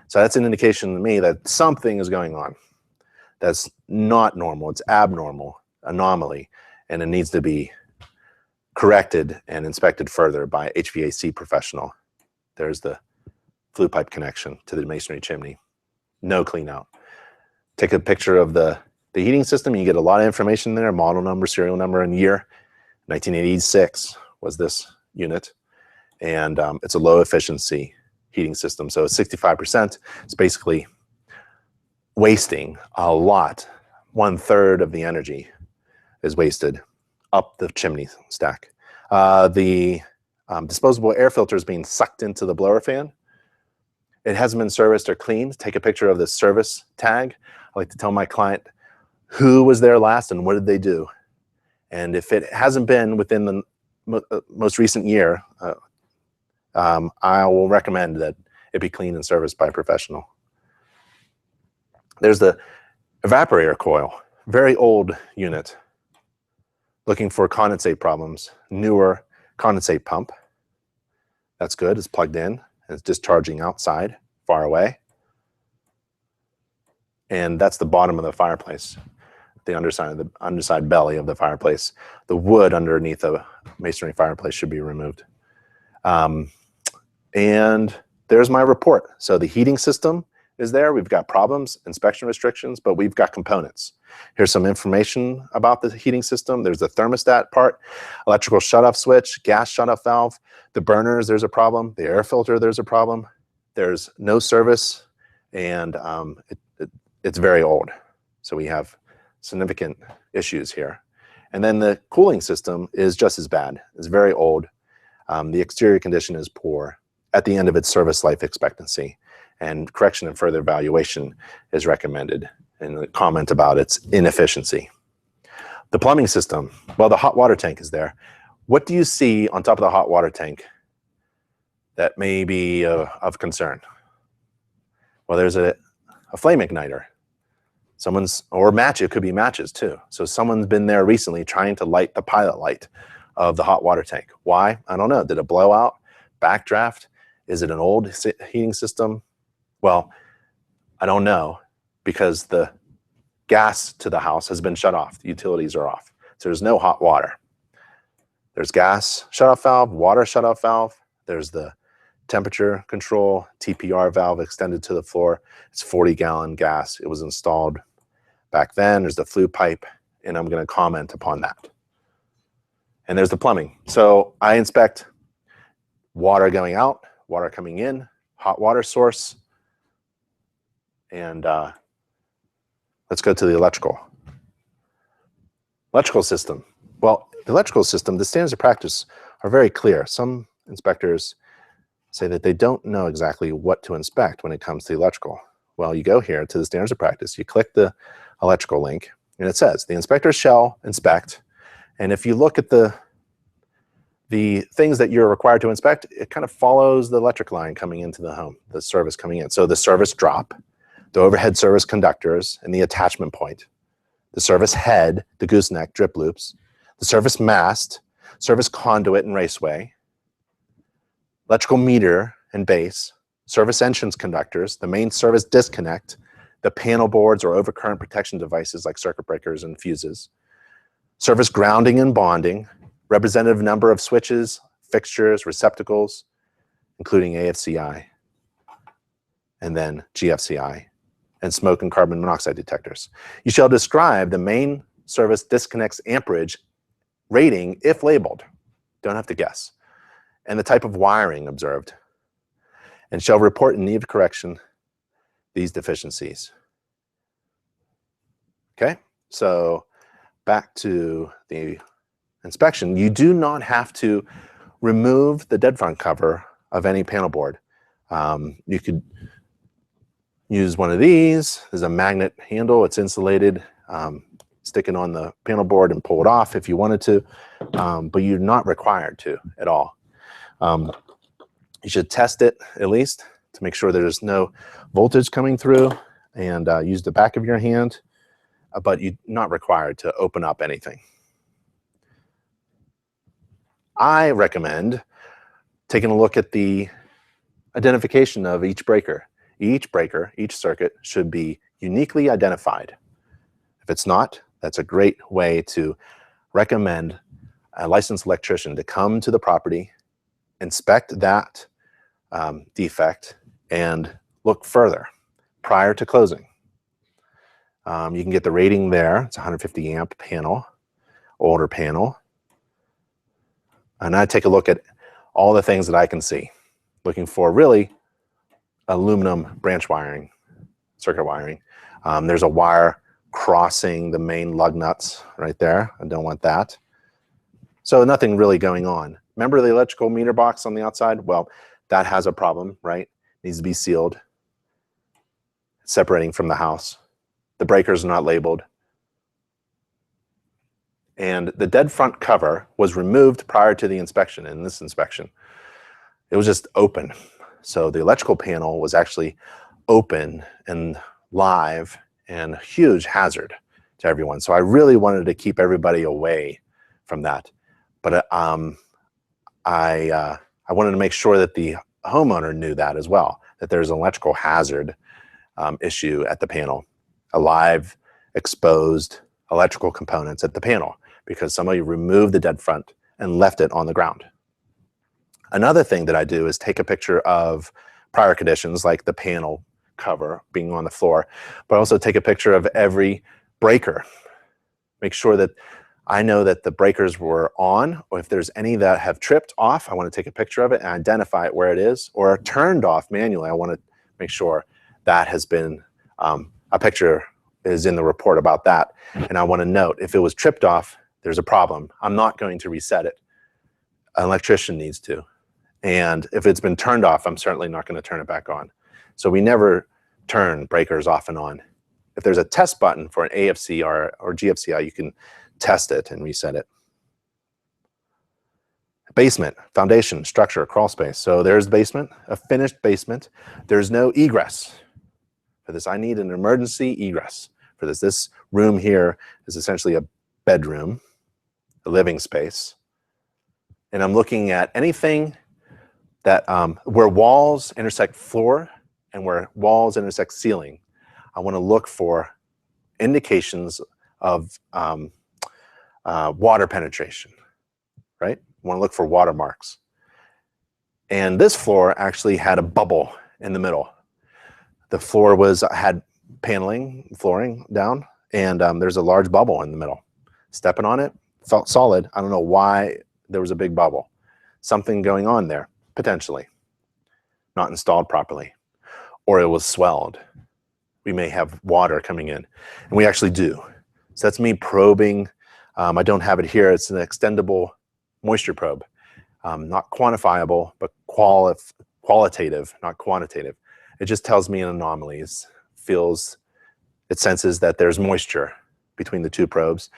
So that's an indication to me that something is going on that's not normal. It's abnormal, anomaly, and it needs to be corrected and inspected further by HVAC professional. There's the flue pipe connection to the masonry chimney. No clean out. Take a picture of the heating system. You get a lot of information there, model number, serial number, and year. 1986 was this unit. And it's a low efficiency heating system. So 65%. It's basically wasting a lot. 1/3 of the energy is wasted up the chimney stack. The disposable air filter is being sucked into the blower fan. It hasn't been serviced or cleaned. Take a picture of the service tag. I like to tell my client, who was there last and what did they do. And if it hasn't been within the most recent year, I will recommend that it be cleaned and serviced by a professional. There's the evaporator coil, very old unit, looking for condensate problems. Newer condensate pump. That's good, it's plugged in, and it's discharging outside, far away. And that's the bottom of the fireplace, the underside belly of the fireplace. The wood underneath a masonry fireplace should be removed. And there's my report. So the heating system is there. We've got problems, inspection restrictions, but we've got components. Here's some information about the heating system. There's the thermostat part, electrical shutoff switch, gas shutoff valve, the burners, there's a problem, the air filter, there's a problem. There's no service, and it's very old. So we have significant issues here. And then the cooling system is just as bad. It's very old. The exterior condition is poor at the end of its service life expectancy, and correction and further evaluation is recommended, and a comment about its inefficiency. The plumbing system, well, the hot water tank is there. What do you see on top of the hot water tank that may be of concern? Well, there's a flame igniter. Or match, it could be matches too. So someone's been there recently trying to light the pilot light of the hot water tank. Why? I don't know. Did it blow out? Backdraft? Is it an old heating system? Well, I don't know, because the gas to the house has been shut off. The utilities are off. So there's no hot water. There's gas shutoff valve, water shutoff valve. There's the temperature control, TPR valve extended to the floor. It's 40-gallon gas. It was installed back then. There's the flue pipe, and I'm going to comment upon that. And there's the plumbing. So I inspect water going out, water coming in, hot water source, and let's go to the electrical. Electrical system. Well, the electrical system, the standards of practice are very clear. Some inspectors say that they don't know exactly what to inspect when it comes to the electrical. Well, you go here to the standards of practice, you click the electrical link, and it says, the inspector shall inspect. And if you look at the things that you're required to inspect, it kind of follows the electric line coming into the home, the service coming in. So the service drop, the overhead service conductors, and the attachment point, the service head, the gooseneck drip loops, the service mast, service conduit and raceway, electrical meter and base, service entrance conductors, the main service disconnect, the panel boards or overcurrent protection devices like circuit breakers and fuses, service grounding and bonding, representative number of switches, fixtures, receptacles, including AFCI, and then GFCI, and smoke and carbon monoxide detectors. You shall describe the main service disconnect's amperage rating if labeled. Don't have to guess. And the type of wiring observed, and shall report in need of correction these deficiencies. Okay, so back to the inspection. You do not have to remove the dead front cover of any panel board. You could use one of these. There's a magnet handle, it's insulated. Stick it on the panel board and pull it off if you wanted to, but you're not required to at all. You should test it at least to make sure there's no voltage coming through, and use the back of your hand, but you're not required to open up anything. I recommend taking a look at the identification of each breaker. Each breaker, each circuit should be uniquely identified. If it's not, that's a great way to recommend a licensed electrician to come to the property, inspect that defect, and look further prior to closing. You can get the rating there. It's a 150 amp panel, older panel. And I take a look at all the things that I can see, looking for really aluminum branch wiring, circuit wiring. There's a wire crossing the main lug nuts right there. I don't want that. So nothing really going on. Remember the electrical meter box on the outside? Well, that has a problem, right? Needs to be sealed, separating from the house. The breakers are not labeled. And the dead front cover was removed prior to the inspection. In this inspection, it was just open. So the electrical panel was actually open and live, and a huge hazard to everyone. So I really wanted to keep everybody away from that. But I wanted to make sure that the homeowner knew that as well, that there's an electrical hazard issue at the panel, a live exposed electrical components at the panel, because somebody removed the dead front and left it on the ground. Another thing that I do is take a picture of prior conditions, like the panel cover being on the floor, but also take a picture of every breaker. Make sure that I know that the breakers were on, or if there's any that have tripped off, I want to take a picture of it and identify it where it is, or turned off manually. I want to make sure that has been, a picture is in the report about that. And I want to note, if it was tripped off, there's a problem. I'm not going to reset it. An electrician needs to. And if it's been turned off, I'm certainly not going to turn it back on. So we never turn breakers off and on. If there's a test button for an AFC or GFCI, you can test it and reset it. Basement, foundation, structure, crawl space. So there's the basement, a finished basement. There's no egress for this. I need an emergency egress for this. This room here is essentially a bedroom, a living space. And I'm looking at anything that where walls intersect floor and where walls intersect ceiling. I want to look for indications of water penetration, right? I want to look for watermarks. And this floor actually had a bubble in the middle. The floor had paneling, flooring down, and there's a large bubble in the middle. Stepping on it, felt solid. I don't know why there was a big bubble. Something going on there, potentially. Not installed properly. Or it was swelled. We may have water coming in. And we actually do. So that's me probing. I don't have it here. It's an extendable moisture probe. Not quantifiable, but qualitative, not quantitative. It just tells me an anomaly. It senses that there's moisture between the two probes,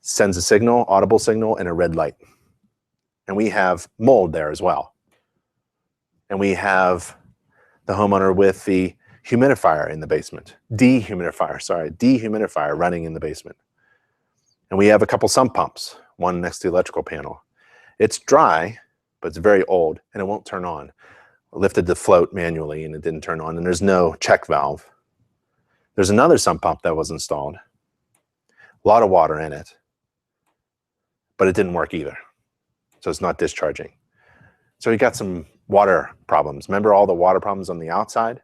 sends a signal, audible signal, and a red light. And we have mold there as well. And we have the homeowner with the humidifier in the basement, dehumidifier running in the basement. And we have a couple sump pumps, one next to the electrical panel. It's dry, but it's very old, and it won't turn on. I lifted the float manually, and it didn't turn on, and there's no check valve. There's another sump pump that was installed. A lot of water in it, but it didn't work either. So it's not discharging. So we got some water problems. Remember all the water problems on the outside?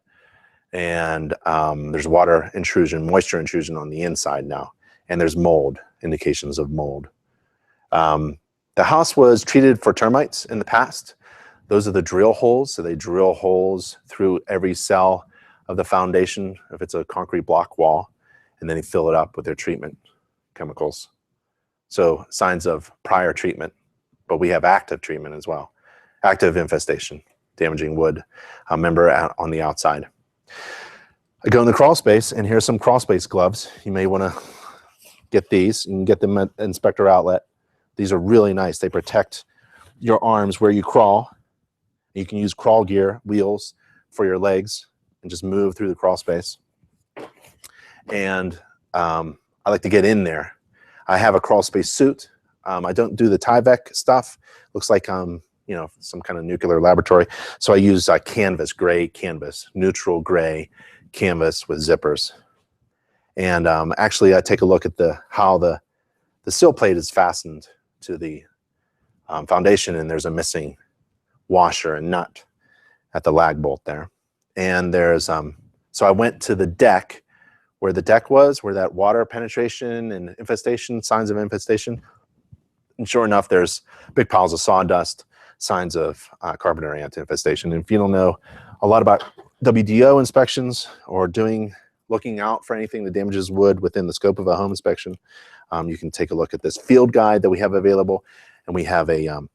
And there's water intrusion, moisture intrusion on the inside now. And there's mold, indications of mold. The house was treated for termites in the past. Those are the drill holes. So they drill holes through every cell of the foundation, if it's a concrete block wall, and then they fill it up with their treatment chemicals. So signs of prior treatment, but we have active treatment as well. Active infestation, damaging wood, member on the outside. I go in the crawl space, and here's some Crawlspace gloves. You may want to get these. You can get them at Inspector Outlet. These are really nice. They protect your arms where you crawl. You can use crawl gear, wheels for your legs, and just move through the crawl space. And I like to get in there. I have a Crawlspace suit. I don't do the Hvac stuff. Looks like you know, some kind of nuclear laboratory. So I use canvas, gray canvas, neutral gray canvas with zippers. And actually, I take a look at how the sill plate is fastened to the foundation, and there's a missing washer and nut at the lag bolt there. And there's so I went to the deck, where the deck was, where that water penetration and infestation, signs of infestation. And sure enough, there's big piles of sawdust, signs of Carpenter Ant Infestation. And if you don't know a lot about WDO inspections or looking out for anything that damages wood within the scope of a home inspection, you can take a look at this field guide that we have available. And we have a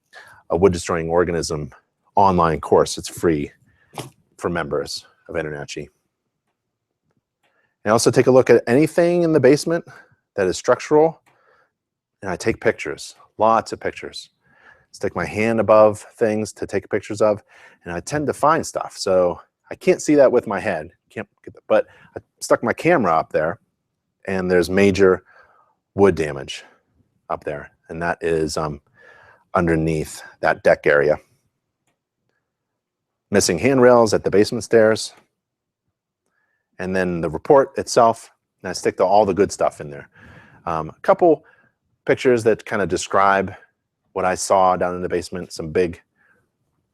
wood destroying organism online course. It's free for members of InterNACHI. And also take a look at anything in the basement that is structural, and I take pictures, lots of pictures. Stick my hand above things to take pictures of, and I tend to find stuff. So I can't see that with my head, but I stuck my camera up there, and there's major wood damage up there, and that is underneath that deck area. Missing handrails at the basement stairs, and then the report itself, and I stick all the good stuff in there. A couple pictures that kind of describe what I saw down in the basement, some big,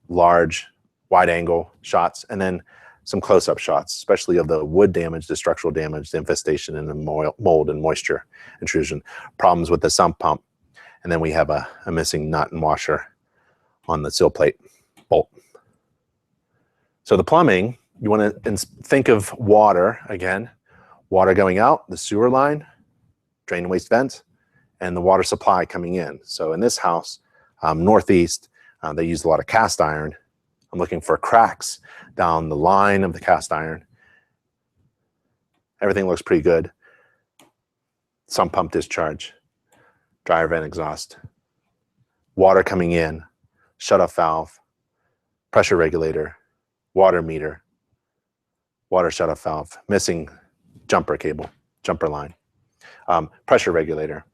large, wide-angle shots, and then some close-up shots, especially of the wood damage, the structural damage, the infestation, and the mold and moisture intrusion, problems with the sump pump, and then we have a missing nut and washer on the sill plate bolt. So the plumbing, you want to think of water again, water going out, the sewer line, drain and waste vent, and the water supply coming in. So in this house, northeast, they used a lot of cast iron. I'm looking for cracks down the line of the cast iron. Everything looks pretty good. Sump pump discharge, dryer vent exhaust, water coming in, shut-off valve, pressure regulator, water meter, water shut-off valve, missing jumper cable, jumper line, pressure regulator,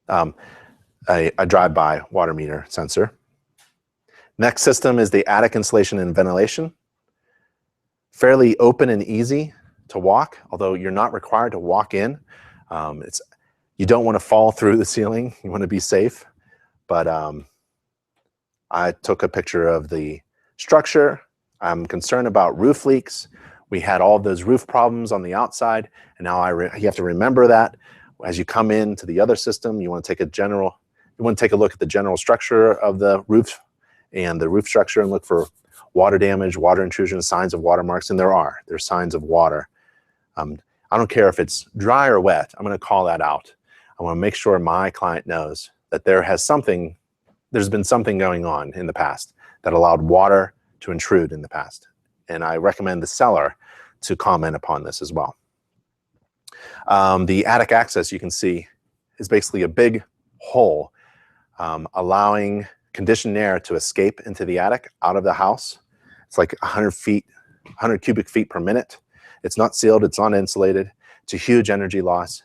a drive-by water meter sensor. Next system is the attic insulation and ventilation. Fairly open and easy to walk, although you're not required to walk in. You don't want to fall through the ceiling. You want to be safe. But I took a picture of the structure. I'm concerned about roof leaks. We had all those roof problems on the outside, and now you have to remember that as you come into the other system. You want to take a look at the general structure of the roof and the roof structure and look for water damage, water intrusion, signs of watermarks, and there's signs of water. I don't care if it's dry or wet. I'm going to call that out. I want to make sure my client knows that there's been something going on in the past that allowed water to intrude in the past. And I recommend the seller to comment upon this as well. The attic access, you can see, is basically a big hole allowing conditioned air to escape into the attic out of the house. It's like 100 cubic feet per minute. It's not sealed, it's not insulated. It's a huge energy loss.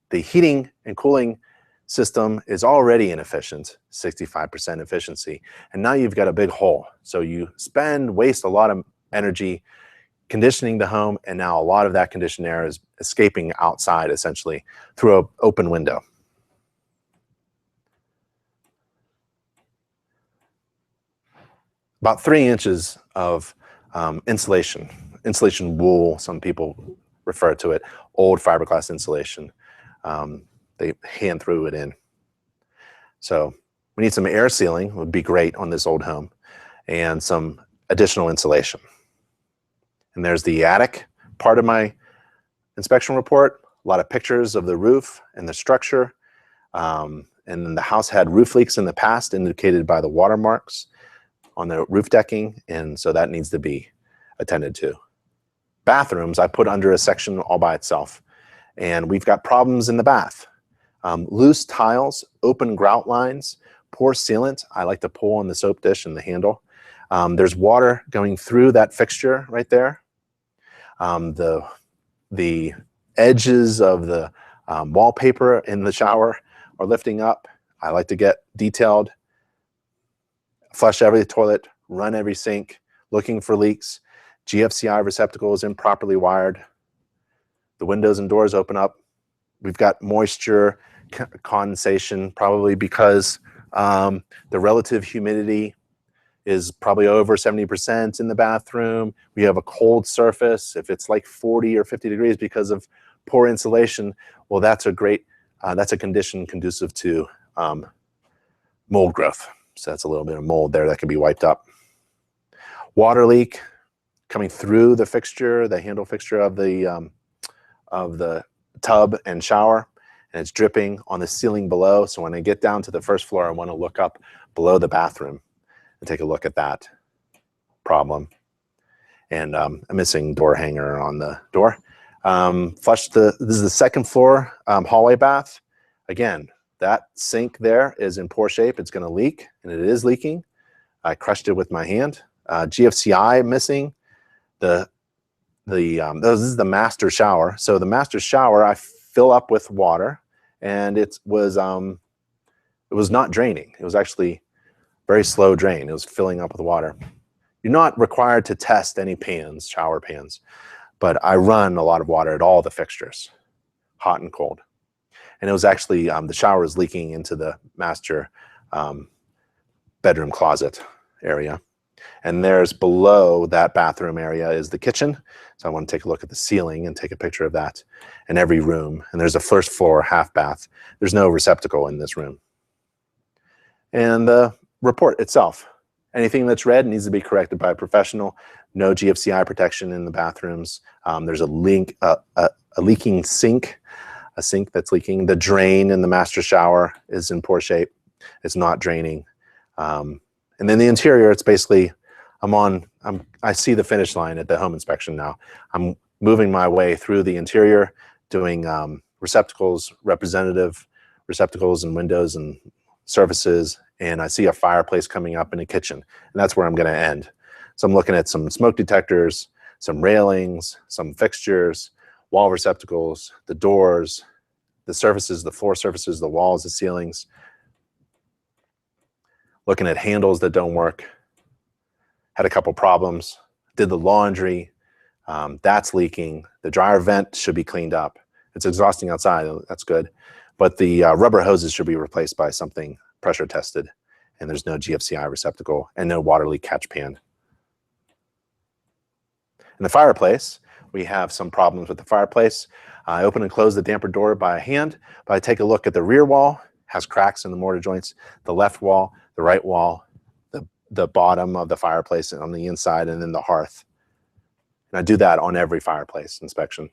The heating and cooling system is already inefficient, 65% efficiency, and now you've got a big hole. So you waste a lot of energy conditioning the home, and now a lot of that conditioned air is escaping outside essentially through an open window. About 3 inches of insulation wool, some people refer to it, old fiberglass insulation. They hand threw it in. So we need some air sealing, would be great on this old home, and some additional insulation. And there's the attic part of my inspection report, a lot of pictures of the roof and the structure. And then the house had roof leaks in the past indicated by the watermarks on the roof decking, and so that needs to be attended to. Bathrooms, I put under a section all by itself, and we've got problems in the bath. Loose tiles, open grout lines, poor sealant. I like to pull on the soap dish and the handle. There's water going through that fixture right there. The edges of the wallpaper in the shower are lifting up. I like to get detailed, flush every toilet, run every sink, looking for leaks. GFCI receptacle is improperly wired. The windows and doors open up. We've got moisture condensation, probably because the relative humidity is probably over 70% in the bathroom. We have a cold surface. If it's like 40 or 50 degrees because of poor insulation, well, that's a condition conducive to mold growth. So that's a little bit of mold there that can be wiped up. Water leak coming through the fixture, the handle fixture of the tub and shower, and it's dripping on the ceiling below. So when I get down to the first floor, I want to look up below the bathroom and take a look at that problem. And a missing door hanger on the door. This is the second floor hallway bath. Again, that sink there is in poor shape. It's going to leak, and it is leaking. I crushed it with my hand. GFCI missing. This is the master shower. So the master shower, I fill up with water, and it was not draining. It was actually very slow drain. It was filling up with water. You're not required to test any pans, shower pans, but I run a lot of water at all the fixtures, hot and cold. And it was actually, the shower is leaking into the master bedroom closet area. And there's below that bathroom area is the kitchen. So I want to take a look at the ceiling and take a picture of that in every room. And there's a first floor half bath. There's no receptacle in this room. And the report itself. Anything that's red needs to be corrected by a professional. No GFCI protection in the bathrooms. There's a leaking sink, a sink that's leaking. The drain in the master shower is in poor shape. It's not draining. And then the interior, it's basically, I see the finish line at the home inspection now. I'm moving my way through the interior, doing receptacles, representative receptacles and windows and surfaces, and I see a fireplace coming up in a kitchen, and that's where I'm going to end. So I'm looking at some smoke detectors, some railings, some fixtures, wall receptacles, the doors, the surfaces, the floor surfaces, the walls, the ceilings. Looking at handles that don't work. Had a couple problems. Did the laundry. That's leaking. The dryer vent should be cleaned up. It's exhausting outside. That's good. But the rubber hoses should be replaced by something pressure tested. And there's no GFCI receptacle and no water leak catch pan. In the fireplace, we have some problems with the fireplace. I open and close the damper door by hand, but I take a look at the rear wall, has cracks in the mortar joints, the left wall, the right wall, the bottom of the fireplace on the inside, and then the hearth. And I do that on every fireplace inspection.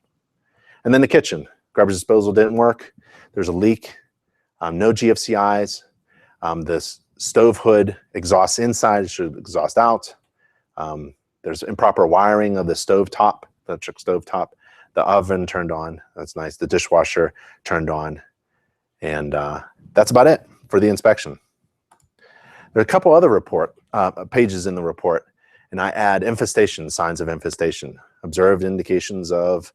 And then the kitchen, garbage disposal didn't work. There's a leak, no GFCIs. This stove hood exhausts inside, it should exhaust out. There's improper wiring of the stove top, the electric stove top. The oven turned on, that's nice. The dishwasher turned on. And that's about it for the inspection. There are a couple other pages in the report, and I add infestation, signs of infestation, observed indications of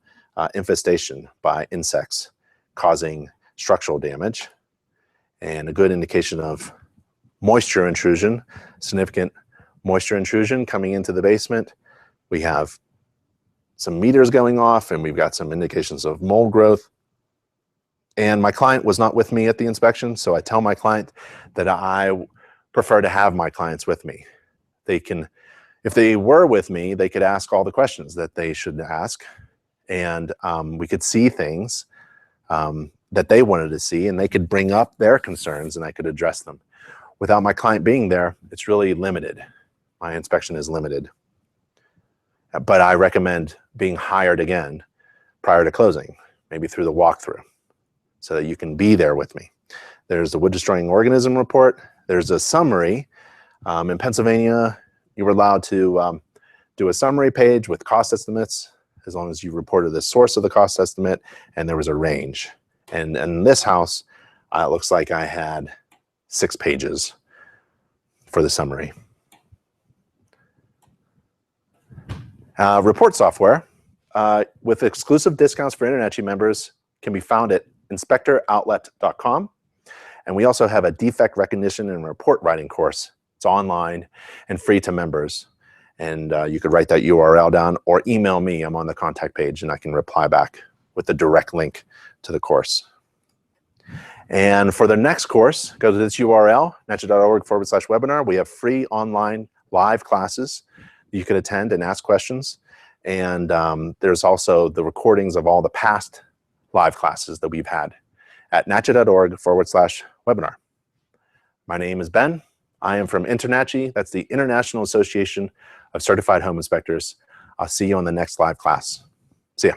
infestation by insects causing structural damage, and a good indication of moisture intrusion, significant moisture intrusion coming into the basement. We have some meters going off, and we've got some indications of mold growth. And my client was not with me at the inspection, so I tell my client that I prefer to have my clients with me. They can, if they were with me, they could ask all the questions that they should ask, and we could see things that they wanted to see, and they could bring up their concerns, and I could address them. Without my client being there, it's really limited. My inspection is limited. But I recommend being hired again prior to closing, maybe through the walkthrough, so that you can be there with me. There's the wood destroying organism report. There's a summary. In Pennsylvania, you were allowed to do a summary page with cost estimates as long as you reported the source of the cost estimate and there was a range. And in this house, it looks like I had 6 pages for the summary. Report software with exclusive discounts for InterNACHI members can be found at inspectoroutlet.com. And we also have a defect recognition and report writing course. It's online and free to members. And you could write that URL down or email me. I'm on the contact page and I can reply back with the direct link to the course. And for the next course, go to this URL, nachi.org/webinar. We have free online live classes you can attend and ask questions. And there's also the recordings of all the past live classes that we've had at nachi.org/webinar. My name is Ben. I am from InterNACHI. That's the International Association of Certified Home Inspectors. I'll see you on the next live class. See ya.